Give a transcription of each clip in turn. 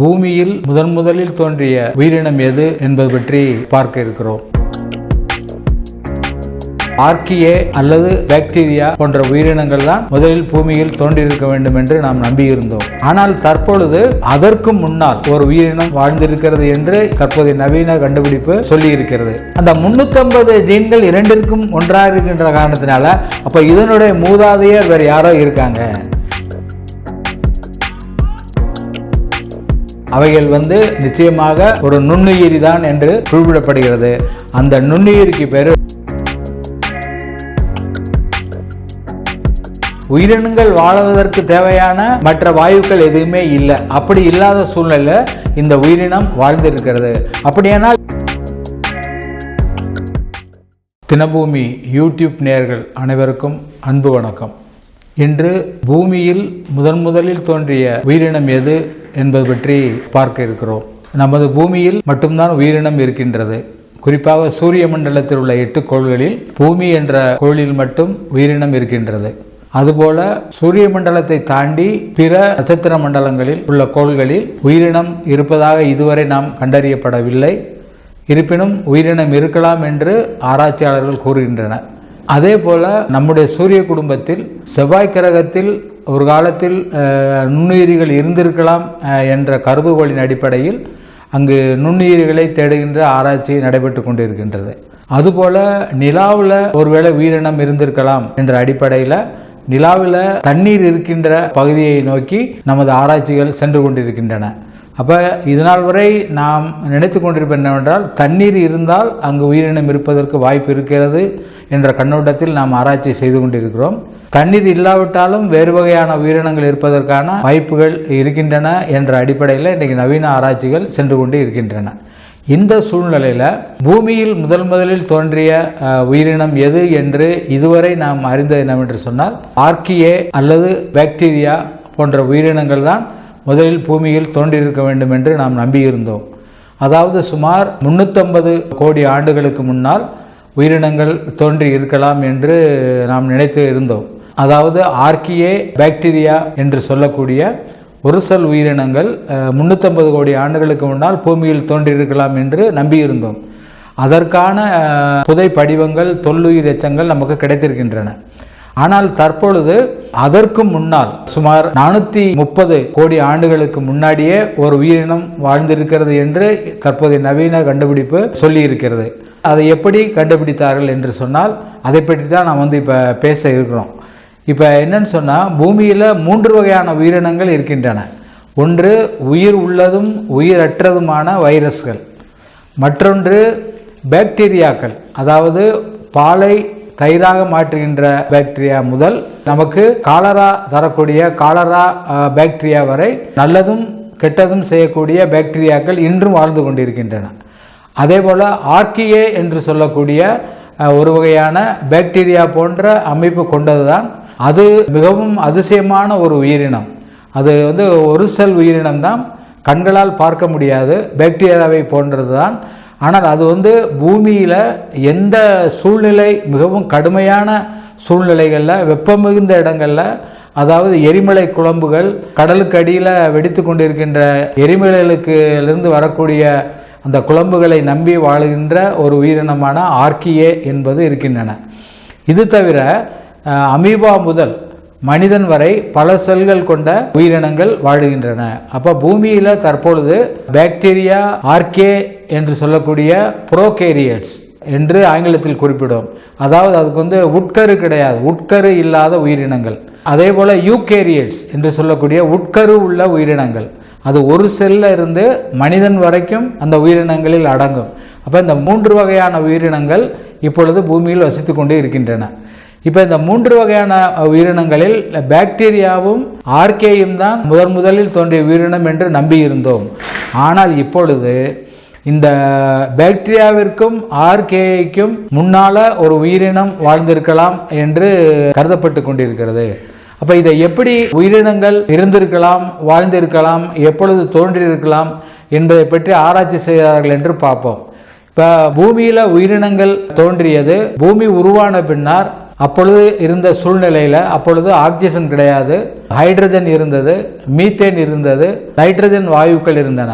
பூமியில் முதலில் தோன்றிய உயிரினம் எது என்பது பற்றி பார்க்க இருக்கிறோம். ஆர்க்கியே அல்லது பாக்டீரியா போன்ற உயிரினங்கள் தான் முதலில் பூமியில் தோன்றியிருக்க வேண்டும் என்று நாம் நம்பியிருந்தோம். ஆனால் தற்பொழுது அதற்கு முன்னால் ஒரு உயிரினம் வாழ்ந்திருக்கிறது என்று தற்போதைய நவீன கண்டுபிடிப்பு சொல்லி இருக்கிறது. அந்த 350 ஜீன்கள் இரண்டிற்கும் ஒன்றாக இருக்கின்ற காரணத்தினால அப்ப இதனுடைய மூதாதையர் வேற யாரோ இருக்காங்க. அவைகள் நிச்சயமாக ஒரு நுண்ணுயிரி தான் என்று குறிப்பிடப்படுகிறது. அந்த நுண்ணுயிரிக்கு பேரு உயிரினங்கள் வாழ்வதற்கு தேவையான மற்ற வாயுக்கள் எதுவுமே இல்லை. அப்படி இல்லாத சூழ்நிலை இந்த உயிரினம் வாழ்ந்திருக்கிறது. அப்படியானால் தினபூமி யூடியூப் நேயர்கள் அனைவருக்கும் அன்பு வணக்கம். இன்று பூமியில் முதலில் தோன்றிய உயிரினம் எது என்பது பற்றி பார்க்க இருக்கிறோம். நமது பூமியில் மட்டும்தான் உயிரினம் இருக்கின்றது. குறிப்பாக சூரிய மண்டலத்தில் உள்ள 8 கோள்களில் பூமி என்ற கோளில் மட்டும் உயிரினம் இருக்கின்றது. அதுபோல சூரிய மண்டலத்தை தாண்டி பிற நட்சத்திர மண்டலங்களில் உள்ள கோள்களில் உயிரினம் இருப்பதாக இதுவரை நாம் கண்டறியப்படவில்லை. இருப்பினும் உயிரினம் இருக்கலாம் என்று ஆராய்ச்சியாளர்கள் கூறுகின்றனர். அதே போல நம்முடைய சூரிய குடும்பத்தில் செவ்வாய் கிரகத்தில் ஒரு காலத்தில் நுண்ணுயிரிகள் இருந்திருக்கலாம் என்ற கருதுகோளின் அடிப்படையில் அங்கு நுண்ணுயிரிகளை தேடுகின்ற ஆராய்ச்சி நடைபெற்று கொண்டிருக்கின்றது. அதுபோல நிலாவில் ஒருவேளை உயிரினம் இருந்திருக்கலாம் என்ற அடிப்படையில் நிலாவில் தண்ணீர் இருக்கின்ற பகுதியை நோக்கி நமது ஆராய்ச்சிகள் சென்று கொண்டிருக்கின்றன. அப்போ இதனால் வரை நாம் நினைத்து கொண்டிருப்பது என்னவென்றால் தண்ணீர் இருந்தால் அங்கு உயிரினம் இருப்பதற்கு வாய்ப்பு இருக்கிறது என்ற கண்ணோட்டத்தில் நாம் ஆராய்ச்சி செய்து கொண்டிருக்கிறோம். தண்ணீர் இல்லாவிட்டாலும் வேறு வகையான உயிரினங்கள் இருப்பதற்கான வாய்ப்புகள் இருக்கின்றன என்ற அடிப்படையில் இன்றைக்கு நவீன ஆராய்ச்சிகள் சென்று கொண்டு இருக்கின்றன. இந்த சூழ்நிலையில் பூமியில் முதலில் தோன்றிய உயிரினம் எது என்று இதுவரை நாம் அறிந்தது என்னவென்று சொன்னால் ஆர்க்கியே அல்லது பாக்டீரியா போன்ற உயிரினங்கள் தான் முதலில் பூமியில் தோன்றியிருக்க வேண்டும் என்று நாம் நம்பியிருந்தோம். அதாவது சுமார் 350 கோடி ஆண்டுகளுக்கு முன்னால் உயிரினங்கள் தோன்றி இருக்கலாம் என்று நாம் நினைத்து இருந்தோம். அதாவது ஆர்க்கியே பாக்டீரியா என்று சொல்லக்கூடிய ஒரு செல் உயிரினங்கள் 350 கோடி ஆண்டுகளுக்கு முன்னால் பூமியில் தோன்றியிருக்கலாம் என்று நம்பியிருந்தோம். அதற்கான புதை படிவங்கள் தொல்லுயிர் எச்சங்கள் நமக்கு கிடைத்திருக்கின்றன. ஆனால் தற்பொழுது அதற்கு முன்னால் சுமார் 430 கோடி ஆண்டுகளுக்கு முன்னாடியே ஒரு உயிரினம் வாழ்ந்திருக்கிறது என்று தற்போதைய நவீன கண்டுபிடிப்பு சொல்லி இருக்கிறது. அதை எப்படி கண்டுபிடித்தார்கள் என்று சொன்னால் அதை பற்றி தான் நாம் இப்போ பேச இருக்கிறோம். இப்போ என்னன்னு சொன்னால் பூமியில் 3 வகையான உயிரினங்கள் இருக்கின்றன. ஒன்று உயிர் உள்ளதும் உயிரற்றதுமான வைரஸ்கள், மற்றொன்று பாக்டீரியாக்கள், அதாவது பாலை தயிராக மாற்றுகின்ற பாக்டீரியா முதல் நமக்கு காலரா தரக்கூடிய காலரா பாக்டீரியா வரை நல்லதும் கெட்டதும் செய்யக்கூடிய பாக்டீரியாக்கள் இன்றும் வாழ்ந்து கொண்டிருக்கின்றன. அதே போல் ஆர்க்கியே என்று சொல்லக்கூடிய ஒரு வகையான பாக்டீரியா போன்ற அமைப்பு கொண்டது தான். அது மிகவும் அதிசயமான ஒரு உயிரினம். அது ஒரு செல் உயிரினம் தான், கண்களால் பார்க்க முடியாது, பாக்டீரியாவை போன்றது தான். ஆனால் அது பூமியில் எந்த சூழ்நிலை மிகவும் கடுமையான சூழ்நிலைகளில் வெப்பம் மிகுந்த இடங்களில், அதாவது எரிமலை குழம்புகள் கடலுக்கு அடியில் வெடித்து கொண்டிருக்கின்ற எரிமலைகளுக்கு வரக்கூடிய அந்த குழம்புகளை நம்பி வாழுகின்ற ஒரு உயிரினமான ஆர்க்கியே என்பது இருக்கின்றன. இது தவிர அமீபா முதல் மனிதன் வரை பல செல்கள் கொண்ட உயிரினங்கள் வாழுகின்றன. அப்போ பூமியில் தற்பொழுது பாக்டீரியா, ஆர்க்கே என்று சொல்லக்கூடிய புரோகேரியட்ஸ் என்று ஆங்கிலத்தில் குறிப்பிடும். அதாவது அதுக்கு உட்கரு கிடையாது, உட்கரு இல்லாத உயிரினங்கள். அதே போல் யூகேரியட்ஸ் என்று சொல்லக்கூடிய உட்கரு உள்ள உயிரினங்கள். அது ஒரு செல்ல இருந்து மனிதன் வரைக்கும் அந்த உயிரினங்களில் அடங்கும். அப்போ இந்த 3 வகையான உயிரினங்கள் இப்பொழுது பூமியில் வசித்து கொண்டு இருக்கின்றன. இப்போ இந்த 3 வகையான உயிரினங்களில் பாக்டீரியாவும் ஆர்க்கேயும் தான் முதலில் தோன்றிய உயிரினம் என்று நம்பியிருந்தோம். ஆனால் இப்பொழுது இந்த பாக்டீரியாவிற்கும் ஆர்கேக்கும் முன்னால ஒரு உயிரினம் வாழ்ந்திருக்கலாம் என்று கருதப்பட்டு கொண்டிருக்கிறது. அப்போ இதை எப்படி உயிரினங்கள் இருந்திருக்கலாம், வாழ்ந்திருக்கலாம், எப்பொழுது தோன்றியிருக்கலாம் என்பதை பற்றி ஆராய்ச்சி செய்கிறார்கள் என்று பார்ப்போம். இப்போ பூமியில் உயிரினங்கள் தோன்றியது பூமி உருவான பின்னர் அப்பொழுது இருந்த சூழ்நிலையில் அப்பொழுது ஆக்சிஜன் கிடையாது, ஹைட்ரஜன் இருந்தது, மீத்தேன் இருந்தது, நைட்ரஜன் வாயுக்கள் இருந்தன.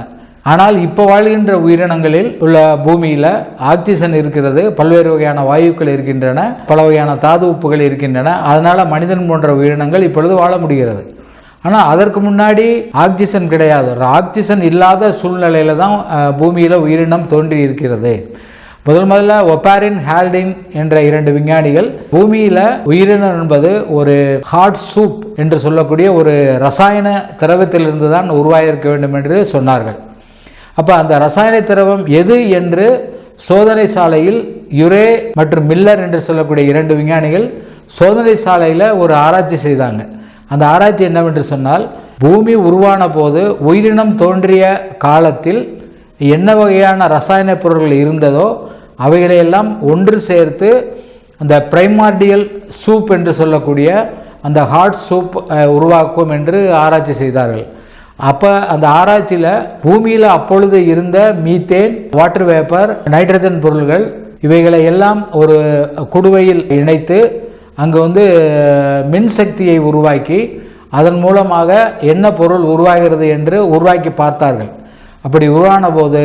ஆனால் இப்போ வாழ்கின்ற உயிரினங்களில் உள்ள பூமியில் ஆக்சிஜன் இருக்கிறது, பல்வேறு வகையான வாயுக்கள் இருக்கின்றன, பல வகையான தாது உப்புகள் இருக்கின்றன. அதனால் மனிதன் போன்ற உயிரினங்கள் இப்பொழுது வாழ முடிகிறது. ஆனால் அதற்கு முன்னாடி ஆக்சிஜன் கிடையாது. ஆக்சிஜன் இல்லாத சூழ்நிலையில தான் பூமியில் உயிரினம் தோன்றி இருக்கிறது. முதல்ல ஒப்பாரின், ஹால்டின் என்ற 2 விஞ்ஞானிகள் பூமியில் உயிரினம் என்பது ஒரு ஹார்ட் சூப் என்று சொல்லக்கூடிய ஒரு ரசாயன திரவத்திலிருந்து தான் உருவாகியிருக்க வேண்டும் என்று சொன்னார்கள். அப்போ அந்த ரசாயன திரவம் எது என்று சோதனை சாலையில் யுரே மற்றும் மில்லர் என்று சொல்லக்கூடிய 2 விஞ்ஞானிகள் சோதனை சாலையில் ஒரு ஆராய்ச்சி செய்தாங்க. அந்த ஆராய்ச்சி என்னவென்று சொன்னால், பூமி உருவான போது உயிரினம் தோன்றிய காலத்தில் என்ன வகையான ரசாயன பொருட்கள் இருந்ததோ அவைகளையெல்லாம் ஒன்று சேர்த்து அந்த பிரைமார்டியல் சூப் என்று சொல்லக்கூடிய அந்த ஹார்ட் சூப் உருவாக்கும் என்று ஆராய்ச்சி செய்தார்கள். அப்போ அந்த ஆராய்ச்சியில் பூமியில் அப்பொழுது இருந்த மீத்தேன், வாட்டர் வேப்பர், நைட்ரஜன் பொருள்கள் இவைகளை எல்லாம் ஒரு குடுவையில் இணைத்து அங்கு மின்சக்தியை உருவாக்கி அதன் மூலமாக என்ன பொருள் உருவாகிறது என்று உருவாக்கி பார்த்தார்கள். அப்படி உருவான போது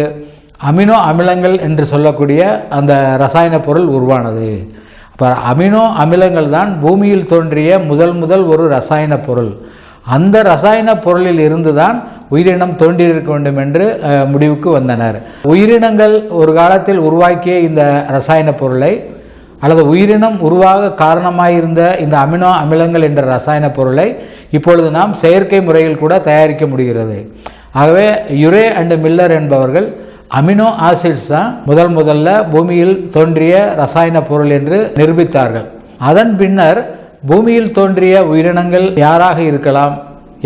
அமினோ அமிலங்கள் என்று சொல்லக்கூடிய அந்த ரசாயன பொருள் உருவானது. அப்போ அமினோ அமிலங்கள் தான் பூமியில் தோன்றிய முதல் ஒரு ரசாயன பொருள். அந்த ரசாயன பொருளில் இருந்து தான் உயிரினம் தோன்றியிருக்க வேண்டும் என்று முடிவுக்கு வந்தனர். உயிரினங்கள் ஒரு காலத்தில் உருவாக்கிய இந்த ரசாயன பொருளை அல்லது உயிரினம் உருவாக காரணமாயிருந்த இந்த அமினோ அமிலங்கள் என்ற ரசாயன பொருளை இப்பொழுது நாம் செயற்கை முறையில் கூட தயாரிக்க முடிகிறது. ஆகவே யுரே அண்ட் மில்லர் என்பவர்கள் அமினோ ஆசிட்ஸ் தான் முதல்ல பூமியில் தோன்றிய ரசாயன பொருள் என்று நிரூபித்தார்கள். அதன் பின்னர் பூமியில் தோன்றிய உயிரினங்கள் யாராக இருக்கலாம்,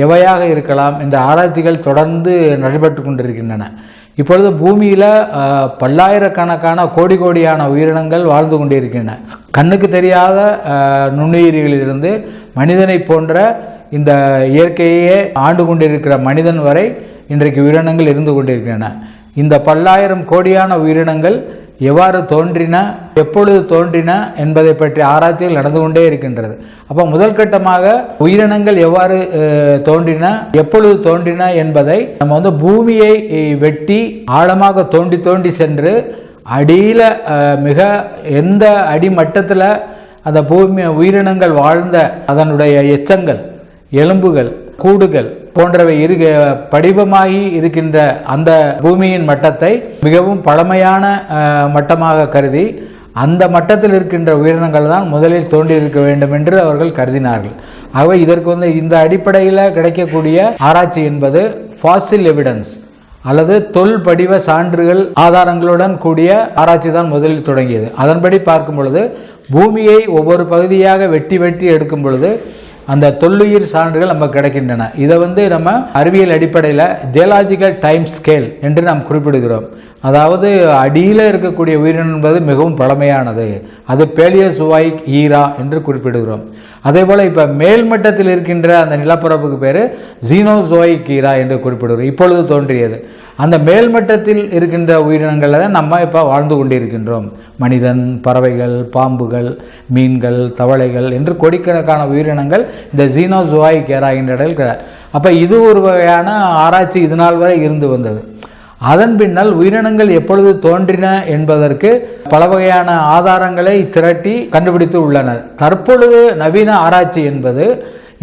எவையாக இருக்கலாம் என்ற ஆராய்ச்சிகள் தொடர்ந்து நடைபெற்று கொண்டிருக்கின்றன. இப்பொழுது பூமியில் பல்லாயிரக்கணக்கான கோடியான உயிரினங்கள் வாழ்ந்து கொண்டிருக்கின்றன. கண்ணுக்கு தெரியாத நுண்ணுயிரிகளிலிருந்து மனிதனை போன்ற இந்த இயற்கையே ஆண்டு கொண்டிருக்கிற மனிதன் வரை இன்றைக்கு உயிரினங்கள் இருந்து கொண்டிருக்கின்றன. இந்த பல்லாயிரம் கோடியான உயிரினங்கள் எவ்வாறு தோன்றின, எப்பொழுது தோன்றின என்பதை பற்றி ஆராய்ச்சிகள் நடந்து கொண்டே இருக்கின்றது. அப்போ முதல் கட்டமாக உயிரினங்கள் எவ்வாறு தோன்றின, எப்பொழுது தோன்றின என்பதை நம்ம பூமியை வெட்டி ஆழமாக தோண்டி சென்று அடியில் மிக எந்த அடிமட்டத்தில் அந்த பூமி உயிரினங்கள் வாழ்ந்த அதனுடைய எச்சங்கள், எலும்புகள், கூடுகள் போன்றவை படிவமாகி இருக்கின்ற அந்த பூமியின் மட்டத்தை மிகவும் பழமையான மட்டமாக கருதி அந்த மட்டத்தில் இருக்கின்ற உயிரினங்கள் தான் முதலில் தோன்றியிருக்க வேண்டும் என்று அவர்கள் கருதினார்கள். ஆகவே இதற்கு இந்த அடிப்படையில் கிடைக்கக்கூடிய ஆராய்ச்சி என்பது ஃபாசில் எவிடன்ஸ் அல்லது தொல் படிவ சான்றுகள் ஆதாரங்களுடன் கூடிய ஆராய்ச்சி தான் முதலில் தொடங்கியது. அதன்படி பார்க்கும் பொழுது பூமியை ஒவ்வொரு பகுதியாக வெட்டி எடுக்கும் பொழுது அந்த தொல்லுயிர் சான்றுகள் நமக்கு கிடைக்கின்றன. இதை நம்ம அறிவியல் அடிப்படையில் ஜியாலஜிக்கல் டைம் ஸ்கேல் என்று நாம் குறிப்பிடுகிறோம். அதாவது அடியில் இருக்கக்கூடிய உயிரினம் என்பது மிகவும் பழமையானது, அது பேலியோசோயிக் ஈரா என்று குறிப்பிடுகிறோம். அதே போல் இப்போ மேல்மட்டத்தில் இருக்கின்ற அந்த நிலப்பரப்புக்கு பேர் ஜீனோசோயிக் ஈரா என்று குறிப்பிடுகிறோம், இப்பொழுது தோன்றியது. அந்த மேல்மட்டத்தில் இருக்கின்ற உயிரினங்களில் தான் நம்ம இப்போ வாழ்ந்து கொண்டிருக்கின்றோம். மனிதன், பறவைகள், பாம்புகள், மீன்கள், தவளைகள் என்று கோடிக்கணக்கான உயிரினங்கள் இந்த ஜீனோசோயிக் ஈரா என்ற இடத்தில். அப்போ இது ஒரு வகையான ஆராய்ச்சி இது நாள் வரை இருந்து வந்தது. அதன் பின்னால் உயிரினங்கள் எப்பொழுது தோன்றின என்பதற்கு பல வகையான ஆதாரங்களை திரட்டி கண்டுபிடித்து உள்ளனர். தற்பொழுது நவீன ஆராய்ச்சி என்பது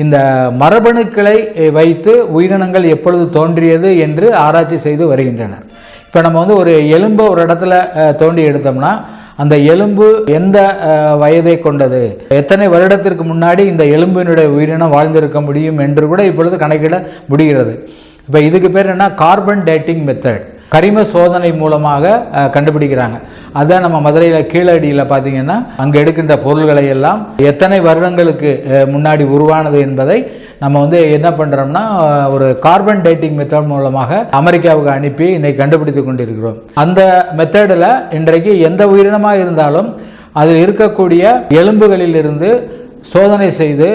இந்த மரபணுக்களை வைத்து உயிரினங்கள் எப்பொழுது தோன்றியது என்று ஆராய்ச்சி செய்து வருகின்றனர். இப்போ நம்ம ஒரு எலும்பை ஒரு இடத்துல தோண்டி எடுத்தோம்னா அந்த எலும்பு எந்த வயதை கொண்டது, எத்தனை வருடத்திற்கு முன்னாடி இந்த எலும்பினுடைய உயிரினம் வாழ்ந்திருக்க முடியும் என்று கூட இப்பொழுது கணக்கிட முடிகிறது. இப்போ இதுக்கு பேர் என்ன, கார்பன் டேட்டிங் மெத்தட், கரிம சோதனை மூலமாக கண்டுபிடிக்கிறாங்க. அதான் நம்ம மதுரையில் கீழடியில் பார்த்தீங்கன்னா அங்கே எடுக்கின்ற பொருள்களை எல்லாம் எத்தனை வருடங்களுக்கு முன்னாடி உருவானது என்பதை நம்ம என்ன பண்ணுறோம்னா ஒரு கார்பன் டேட்டிங் மெத்தட் மூலமாக அமெரிக்காவுக்கு அனுப்பி இன்னைக்கு கண்டுபிடித்து கொண்டிருக்கிறோம். அந்த மெத்தடில் இன்றைக்கு எந்த உயிரினமாக இருந்தாலும் அதில் இருக்கக்கூடிய எலும்புகளில் இருந்து சோதனை செய்து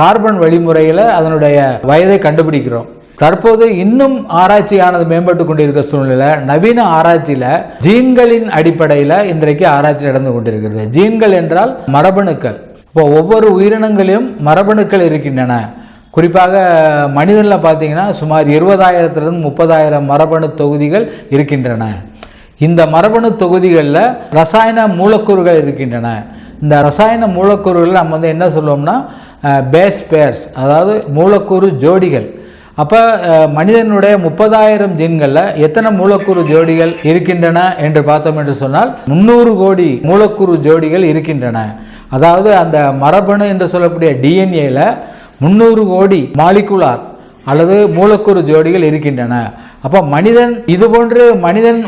கார்பன் வழிமுறையில் அதனுடைய வயதை கண்டுபிடிக்கிறோம். தற்போது இன்னும் ஆராய்ச்சியானது மேம்பட்டு கொண்டிருக்க சூழ்நிலை நவீன ஆராய்ச்சியில் ஜீன்களின் அடிப்படையில் இன்றைக்கு ஆராய்ச்சி நடந்து கொண்டிருக்கிறது. ஜீன்கள் என்றால் மரபணுக்கள். இப்போ ஒவ்வொரு உயிரினங்களிலும் மரபணுக்கள் இருக்கின்றன. குறிப்பாக மனிதனில் பார்த்தீங்கன்னா சுமார் 20,000 30,000 மரபணு தொகுதிகள் இருக்கின்றன. இந்த மரபணு தொகுதிகளில் ரசாயன மூலக்கூறுகள் இருக்கின்றன. இந்த ரசாயன மூலக்கூறுகள் நம்ம என்ன சொல்லுவோம்னா பேஸ் பேர்ஸ், அதாவது மூலக்கூறு ஜோடிகள். அப்போ மனிதனுடைய 30,000 ஜீன்களில் எத்தனை மூலக்கூறு ஜோடிகள் இருக்கின்றன என்று பார்த்தோம் என்று சொன்னால் 300 கோடி மூலக்கூறு ஜோடிகள் இருக்கின்றன. அதாவது அந்த மரபணு என்று சொல்லக்கூடிய டிஎன்ஏல 300 கோடி மாலிகுலார் அல்லது மூலக்கூறு ஜோடிகள் இருக்கின்றன. அப்போ மனிதன்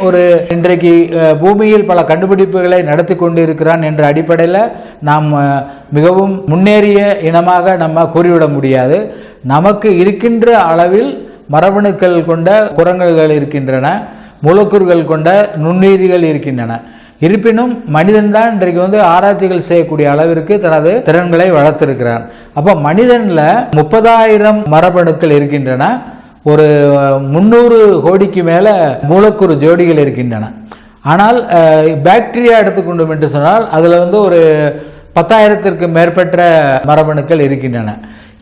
ஒரு இன்றைக்கு பூமியில் பல கண்டுபிடிப்புகளை நடத்தி கொண்டு இருக்கிறான் என்ற அடிப்படையில் நாம் மிகவும் முன்னேறிய இனமாக நம்ம கூறிவிட முடியாது. நமக்கு இருக்கின்ற அளவில் மரபணுக்கள் கொண்ட குரங்குகள் இருக்கின்றன, மூலக்கூறுகள் கொண்ட நுண்ணுயிரிகள் இருக்கின்றன. இருப்பினும் மனிதன் தான் இன்றைக்கு ஆராய்ச்சிகள் செய்யக்கூடிய அளவிற்கு தனது திறன்களை வளர்த்திருக்கிறான். அப்போ மனிதனில் 30,000 மரபணுக்கள் இருக்கின்றன. ஒரு 300 கோடிக்கு மேலே மூலக்கூறு ஜோடிகள் இருக்கின்றன. ஆனால் பாக்டீரியா எடுத்துக்கொண்டோம் என்று சொன்னால் அதில் ஒரு 10,000ற்கு மேற்பட்ட மரபணுக்கள் இருக்கின்றன.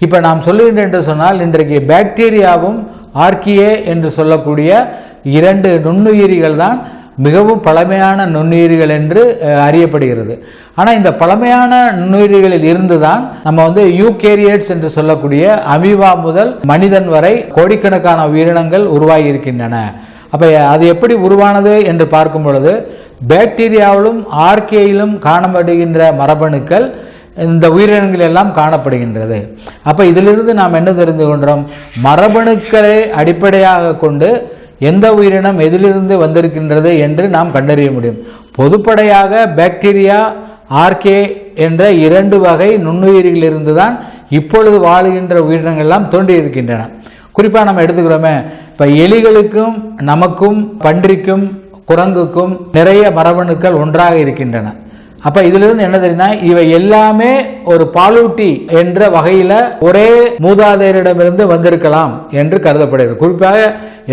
இப்போ நாம் சொல்லுகின்ற என்று சொன்னால் இன்றைக்கு பாக்டீரியாவும் ஆர்கியே என்று சொல்லக்கூடிய 2 நுண்ணுயிரிகள் தான் மிகவும் பழமையான நுண்ணுயிரிகள் என்று அறியப்படுகிறது. ஆனால் இந்த பழமையான நுண்ணுயிரிகளில் இருந்து தான் நம்ம யூகேரியட்ஸ் என்று சொல்லக்கூடிய அமீபா முதல் மனிதன் வரை கோடிக்கணக்கான உயிரினங்கள் உருவாகி இருக்கின்றன. அப்போ அது எப்படி உருவானது என்று பார்க்கும் பொழுது பாக்டீரியாவிலும் ஆர்கேயிலும் காணப்படுகின்ற மரபணுக்கள் இந்த உயிரினங்கள் எல்லாம் காணப்படுகின்றது. அப்போ இதிலிருந்து நாம் என்ன தெரிந்து கொண்டோம்? மரபணுக்களை அடிப்படையாக கொண்டு எந்த உயிரினம் எதிலிருந்து வந்திருக்கின்றது என்று நாம் கண்டறிய முடியும். பொதுப்படையாக பாக்டீரியா, ஆர்கே என்ற 2 வகை நுண்ணுயிரிகளிலிருந்து தான் இப்பொழுது வாழுகின்ற உயிரினங்கள் எல்லாம் தோன்றியிருக்கின்றன. குறிப்பாக நம்ம எடுத்துக்கிறோமே, இப்போ எலிகளுக்கும் நமக்கும் பன்றிக்கும் குரங்குக்கும் நிறைய மரபணுக்கள் ஒன்றாக இருக்கின்றன. அப்போ இதிலிருந்து என்ன தெரியும்னா, இவை எல்லாமே ஒரு பாலூட்டி என்ற வகையில் ஒரே மூதாதையரிடமிருந்து வந்திருக்கலாம் என்று கருதப்படுகிறது. குறிப்பாக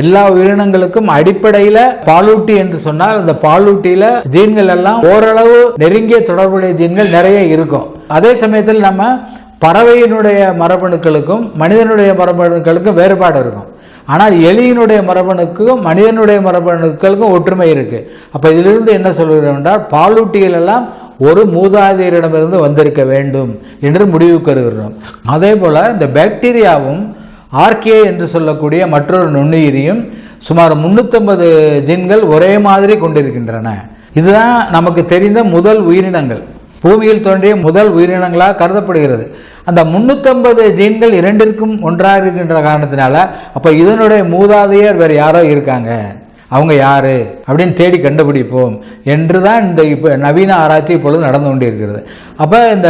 எல்லா உயிரினங்களுக்கும் அடிப்படையில் பாலூட்டி என்று சொன்னால் அந்த பாலூட்டியில் ஜீன்கள் எல்லாம் ஓரளவு நெருங்கிய தொடர்புடைய ஜீன்கள் நிறைய இருக்கும். அதே சமயத்தில் நம்ம பறவையினுடைய மரபணுக்களுக்கும் மனிதனுடைய மரபணுக்களுக்கும் வேறுபாடு இருக்கும். ஆனால் எலியினுடைய மரபணுக்கும் மனிதனுடைய மரபணுக்களுக்கும் ஒற்றுமை இருக்கு. அப்போ இதிலிருந்து என்ன சொல்கிறோம் என்றால் பாலூட்டிகள் எல்லாம் ஒரு மூதாதையரிடமிருந்து வந்திருக்க வேண்டும் என்று முடிவுக்கு வருகிறோம். அதே போல இந்த பாக்டீரியாவும் ஆர்கே என்று சொல்லக்கூடிய மற்றொரு நுண்ணுயிரியும் சுமார் 350 ஜீன்கள் ஒரே மாதிரி கொண்டிருக்கின்றன. இதுதான் நமக்கு தெரிந்த முதல் உயிரினங்கள், பூமியில் தோன்றிய முதல் உயிரினங்களாக கருதப்படுகிறது. அந்த 350 ஜீன்கள் 2ற்கும் ஒன்றாக இருக்கின்ற காரணத்தினால அப்போ இதனுடைய மூதாதையர் வேறு யாரோ இருக்காங்க, அவங்க யாரு அப்படின்னு தேடி கண்டுபிடிப்போம் என்று தான் இந்த இப்போ நவீன ஆராய்ச்சி இப்பொழுது நடந்து கொண்டிருக்கிறது. அப்போ இந்த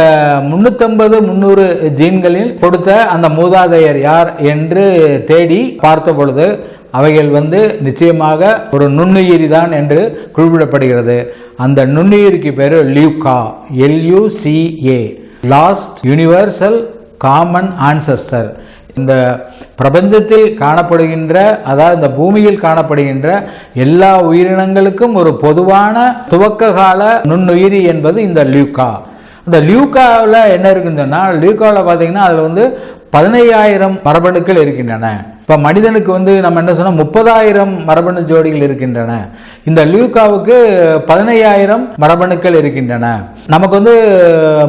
350-300 ஜீன்களில் கொடுத்த அந்த மூதாதையர் யார் என்று தேடி பார்த்த பொழுது அவைகள் நிச்சயமாக ஒரு நுண்ணுயிரி தான் என்று குறிப்பிடப்படுகிறது. அந்த நுண்ணுயிரிக்கு பேர் லியூகா, LUCA, last universal common ancestor. இந்த பிரபஞ்சத்தில் காணப்படுகின்ற, அதாவது இந்த பூமியில் காணப்படுகின்ற எல்லா உயிரினங்களுக்கும் ஒரு பொதுவான துவக்க கால நுண்ணுயிரி என்பது இந்த லியூகா. அந்த லியூகாவில் என்ன இருக்குன்னு சொன்னால், லியூகாவில் பார்த்தீங்கன்னா அதில் 15,000 மரபணுக்கள் இருக்கின்றன. இப்போ மனிதனுக்கு நம்ம என்ன சொன்னால் 30,000 மரபணு ஜோடிகள் இருக்கின்றன. இந்த லியூகாவுக்கு 15,000 மரபணுக்கள் இருக்கின்றன. நமக்கு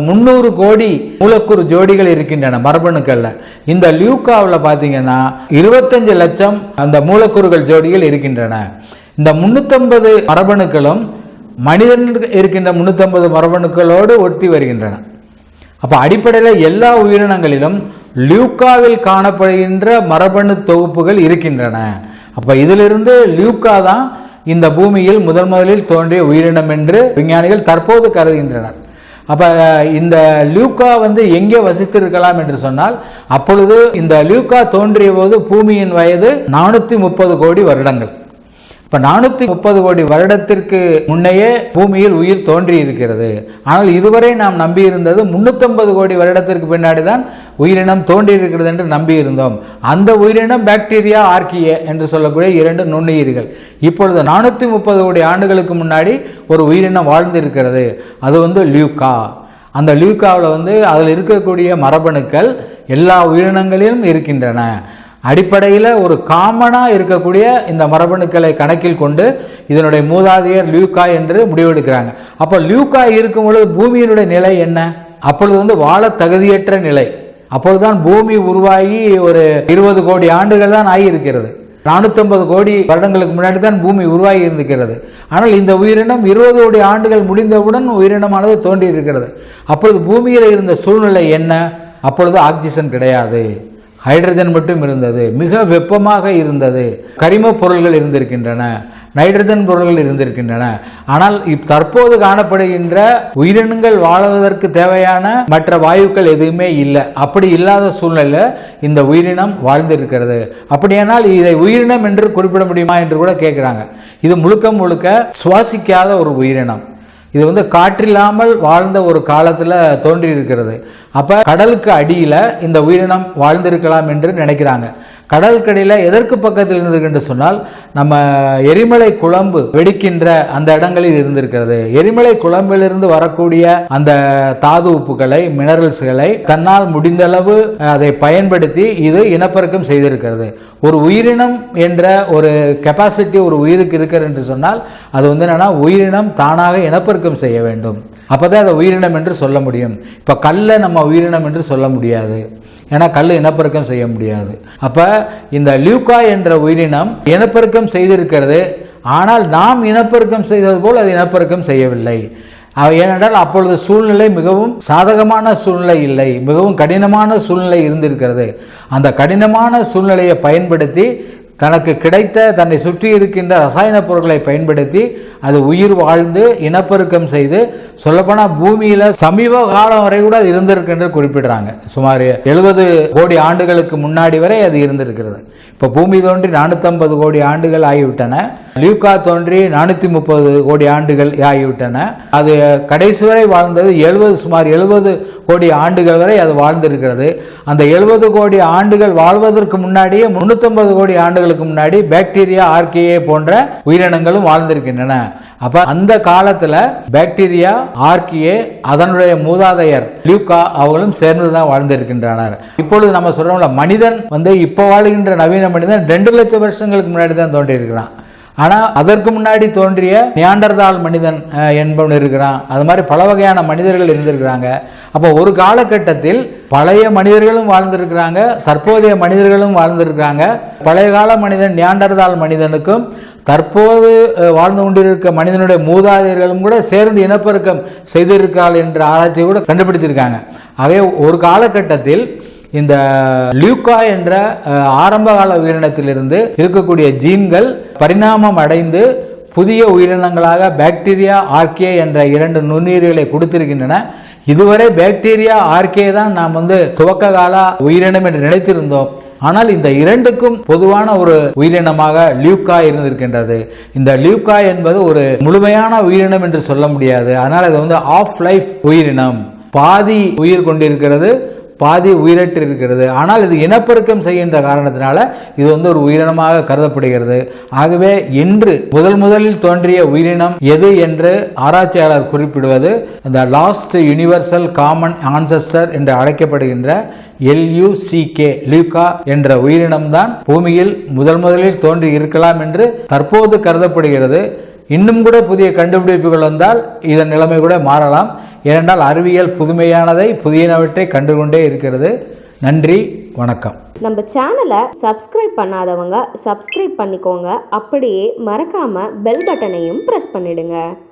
300 கோடி மூலக்கூறு ஜோடிகள் இருக்கின்றன மரபணுக்கள்ல. இந்த லியூகாவில் பார்த்தீங்கன்னா 25 லட்சம் அந்த மூலக்கூறுகள் ஜோடிகள் இருக்கின்றன. இந்த 350 மரபணுக்களும் மனிதனுக்கு இருக்கின்ற 350 மரபணுக்களோடு ஒட்டி வருகின்றன. அப்போ அடிப்படையில் எல்லா உயிரினங்களிலும் லியூகாவில் காணப்படுகின்ற மரபணு தொகுப்புகள் இருக்கின்றன. அப்போ இதிலிருந்து லியூகா தான் இந்த பூமியில் முதலில் தோன்றிய உயிரினம் என்று விஞ்ஞானிகள் தற்போது கருதுகின்றனர். அப்போ இந்த லியூகா எங்கே வசித்திருக்கலாம் என்று சொன்னால், அப்பொழுது இந்த லியூகா தோன்றிய போது பூமியின் வயது 430 கோடி வருடங்கள். இப்போ 430 கோடி வருடத்திற்கு முன்னையே பூமியில் உயிர் தோன்றி இருக்கிறது. ஆனால் இதுவரை நாம் நம்பியிருந்தது 350 கோடி வருடத்திற்கு பின்னாடி தான் உயிரினம் தோன்றி இருக்கிறது என்று நம்பியிருந்தோம். அந்த உயிரினம் பாக்டீரியா, ஆர்கியே என்று சொல்லக்கூடிய 2 நுண்ணுயிரிகள். இப்பொழுது 430 கோடி ஆண்டுகளுக்கு முன்னாடி ஒரு உயிரினம் வாழ்ந்திருக்கிறது. அது லியூகா. அந்த லியூகாவில் வந்து அதில் இருக்கக்கூடிய மரபணுக்கள் எல்லா உயிரினங்களிலும் இருக்கின்றன. அடிப்படையில் ஒரு காமனாக இருக்கக்கூடிய இந்த மரபணுக்களை கணக்கில் கொண்டு இதனுடைய மூதாதையர் லியூகா என்று முடிவெடுக்கிறாங்க. அப்போ லியூகா இருக்கும் பொழுது பூமியினுடைய நிலை என்ன? அப்பொழுது வந்து வாழ தகுதியற்ற நிலை. அப்பொழுதுதான் பூமி உருவாகி ஒரு 20 கோடி ஆண்டுகள் தான் ஆகியிருக்கிறது. 450 கோடி வருடங்களுக்கு முன்னாடி தான் பூமி உருவாகி இருந்திருக்கிறது. ஆனால் இந்த உயிரினம் 20 கோடி ஆண்டுகள் முடிந்தவுடன் உயிரினமானது தோன்றி இருக்கிறது. அப்பொழுது பூமியில் இருந்த சூழ்நிலை என்ன? அப்பொழுது ஆக்சிஜன் கிடையாது, ஹைட்ரஜன் மட்டும் இருந்தது, மிக வெப்பமாக இருந்தது, கரிம பொருள்கள் இருந்திருக்கின்றன, நைட்ரஜன் பொருள்கள் இருந்திருக்கின்றன. ஆனால் தற்போது காணப்படுகின்ற உயிரினங்கள் வாழ்வதற்கு தேவையான மற்ற வாயுக்கள் எதுவுமே இல்லை. அப்படி இல்லாத சூழ்நிலை இந்த உயிரினம் வாழ்ந்திருக்கிறது. அப்படியானால் இதை உயிரினம் என்று குறிப்பிட முடியுமா என்று கூட கேட்குறாங்க. இது முழுக்க முழுக்க சுவாசிக்காத ஒரு உயிரினம். இது வந்து காற்றில்லாமல் வாழ்ந்த ஒரு காலத்தில் தோன்றி இருக்கிறது. அப்போ கடலுக்கு அடியில் இந்த உயிரினம் வாழ்ந்திருக்கலாம் என்று நினைக்கிறாங்க. கடலுக்கு அடியில் எதற்கு பக்கத்தில் இருந்திருக்கு சொன்னால், நம்ம எரிமலை குழம்பு வெடிக்கின்ற அந்த இடங்களில் இருந்திருக்கிறது. எரிமலை குழம்பிலிருந்து வரக்கூடிய அந்த தாது உப்புகளை, மினரல்ஸ்களை தன்னால் முடிந்தளவு அதை பயன்படுத்தி இது இனப்பெருக்கம் செய்திருக்கிறது. ஒரு உயிரினம் என்ற ஒரு கெப்பாசிட்டி ஒரு உயிருக்கு இருக்கிறது என்று சொன்னால் அது வந்து என்னன்னா, உயிரினம் தானாக இனப்பெருக்கம் செய்ய வேண்டும். அப்போதான் அதை உயிரினம் என்று சொல்ல முடியும். இப்போ கல்லை நம்ம உயிரினம் என்று சொல்ல முடியாது, ஏன்னா கல் இனப்பெருக்கம் செய்ய முடியாது. அப்போ இந்த லியூகா என்ற உயிரினம் இனப்பெருக்கம் செய்திருக்கிறது. ஆனால் நாம் இனப்பெருக்கம் செய்தது போல் அது இனப்பெருக்கம் செய்யவில்லை. ஏனென்றால் அப்பொழுது சூழ்நிலை மிகவும் சாதகமான சூழ்நிலை இல்லை, மிகவும் கடினமான சூழ்நிலை இருந்திருக்கிறது. அந்த கடினமான சூழ்நிலையை பயன்படுத்தி தனக்கு கிடைத்த தன்னை சுற்றி இருக்கின்ற ரசாயன பொருட்களை பயன்படுத்தி அது உயிர் வாழ்ந்து இனப்பெருக்கம் செய்து, சொல்லப்போனால் பூமியில் சமீப காலம் வரை கூட அது இருந்திருக்கு என்று குறிப்பிடுறாங்க. சுமார் 70 கோடி ஆண்டுகளுக்கு முன்னாடி வரை அது இருந்திருக்கிறது. இப்போ பூமி தோன்றி 450 கோடி ஆண்டுகள் ஆகிவிட்டன. லியூகா தோன்றி 430 கோடி ஆண்டுகள் ஆகிவிட்டன. அது கடைசி வரை வாழ்ந்தது சுமார் 70 கோடி ஆண்டுகள் வரை அது வாழ்ந்திருக்கிறது. அந்த 70 கோடி ஆண்டுகள் வாழ்வதற்கு முன்னாடியே 350 கோடி ஆண்டுகளுக்கு முன்னாடி பாக்டீரியா, ஆர்கியே போன்ற உயிரினங்களும் வாழ்ந்திருக்கின்றன. அப்ப அந்த காலத்துல பாக்டீரியா, ஆர்கியே, அதனுடைய மூதாதையர் லியூகா அவங்களும் சேர்ந்துதான் வாழ்ந்திருக்கின்றனர். இப்பொழுது நம்ம சொல்றோம்ல, மனிதன் வந்து இப்ப வாழ்கின்ற நவீன மனிதன் 2 லட்சம் வருஷங்களுக்கு முன்னாடி தான் தோன்றி இருக்கிறான். ஆனால் அதற்கு முன்னாடி தோன்றிய நியாண்டர்தால் மனிதன் என்பவன் இருக்கிறான். அது மாதிரி பல வகையான மனிதர்கள் இருந்திருக்கிறாங்க. அப்போ ஒரு காலகட்டத்தில் பழைய மனிதர்களும் வாழ்ந்திருக்கிறாங்க, தற்போதைய மனிதர்களும் வாழ்ந்திருக்கிறாங்க. பழைய கால மனிதன் நியாண்டர்தால் மனிதனுக்கும் தற்போது வாழ்ந்து கொண்டிருக்க மனிதனுடைய மூதாதையர்களும் கூட சேர்ந்து இனப்பெருக்கம் செய்திருக்கிறார்கள் என்ற ஆராய்ச்சியை கூட கண்டுபிடிச்சிருக்காங்க. ஆகவே ஒரு காலகட்டத்தில் இந்த லியூகா என்ற ஆரம்பகால உயிரினத்திலிருந்து இருக்கக்கூடிய ஜீன்கள் பரிணாமம் அடைந்து புதிய உயிரினங்களாக பாக்டீரியா, ஆர்கியே என்ற 2 நுண்ணுயிரிகளை கொடுத்திருக்கின்றன. இதுவரை பாக்டீரியா, ஆர்கியே தான் நாம் வந்து துவக்க கால உயிரினம் என்று நினைத்திருந்தோம். ஆனால் இந்த 2க்கும் பொதுவான ஒரு உயிரினமாக லியூகா இருந்திருக்கின்றது. இந்த லியூகா என்பது ஒரு முழுமையான உயிரினம் என்று சொல்ல முடியாது. அதனால் இது வந்து ஆஃப் லைஃப் உயிரினம், பாதி உயிர் கொண்டிருக்கிறது, பாதி உயிரற்று இருக்கிறது. ஆனால் இது இனப்பெருக்கம் செய்கின்ற காரணத்தினால இது வந்து ஒரு உயிரினமாக கருதப்படுகிறது. ஆகவே இன்று முதலில் தோன்றிய உயிரினம் எது என்று ஆராய்ச்சியாளர் குறிப்பிடுவது இந்த லாஸ்ட் யூனிவர்சல் காமன் ஆன்செஸ்டர் என்று அழைக்கப்படுகின்ற LUCK, லியூகா என்ற உயிரினம் தான் பூமியில் முதலில் தோன்றி இருக்கலாம் என்று தற்போது கருதப்படுகிறது. இன்னும் கூட புதிய கண்டுபிடிப்புகள் வந்தால் இதன் நிலைமை கூட மாறலாம். ஏனென்றால் அறிவியல் புதுமையானதை, புதியனவற்றை கண்டுகொண்டே இருக்கிறது. நன்றி, வணக்கம். நம்ம சேனலை சப்ஸ்கிரைப் பண்ணாதவங்க சப்ஸ்கிரைப் பண்ணிக்கோங்க. அப்படியே மறக்காம பெல் பட்டனையும் பிரஸ் பண்ணிடுங்க.